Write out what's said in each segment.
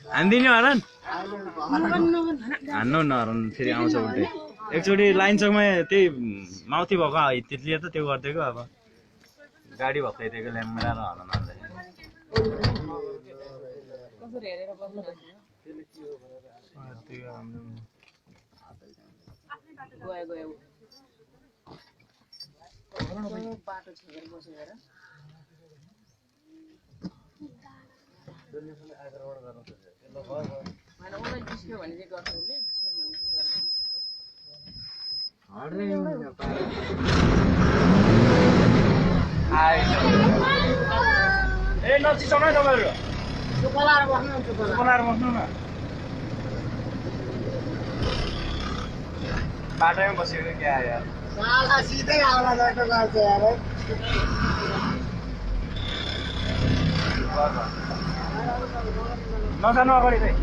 हान्दिने हरन हान्नु न हरन फेरि आउँछ उल्टै एकचोटि लाइन चौकमा त्यही माउथी भएको तितलीले त त्यो गरिदिएको अब गाडी भत्काइदिएको ल्याम्बडा र हरन हान्दै बाटो छेकेर बसेर होइन उसलाई जिस्क्यो भने चाहिँ गर्छ उसले जिस्क्यो भने चाहिँ ए नचिसाउनु है तपाईँहरू चुपलाएर बस्नु न बाटोमै बसेको क्या यार साला सिधै आउला जस्तो गर्छ यार नजानु अगाडि चाहिँ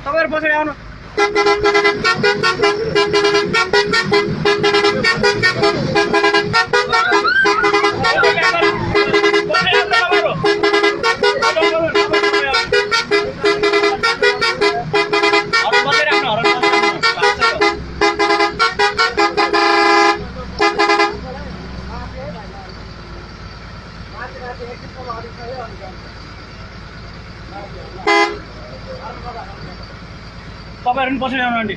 तपाईहरु पछाडि आउनु तपाईहरु पछाडि आउनु आन्टी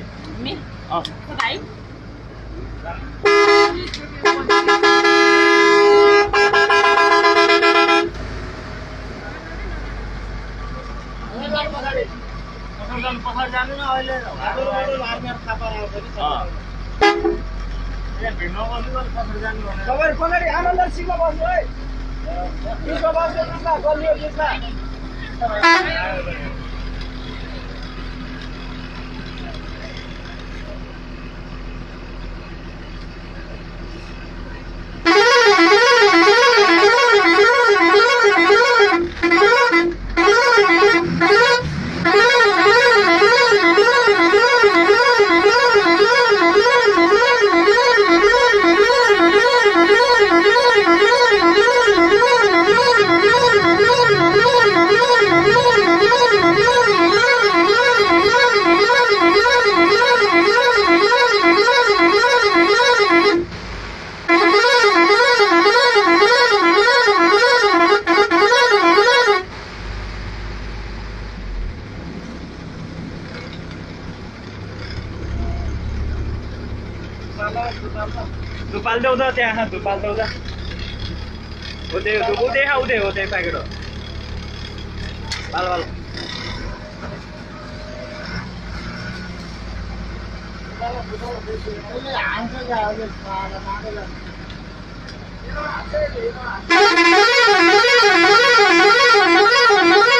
पछाडि जानु न अहिले तपाईहरु पछाडि आनन्द सिटमा बस्नु है सिटमा बस्नु न गल्लियो सिटमा धुपाल देऊ त त्यहाँ धुपाल देऊ त उदे प्याकेट हो बाल Thank you.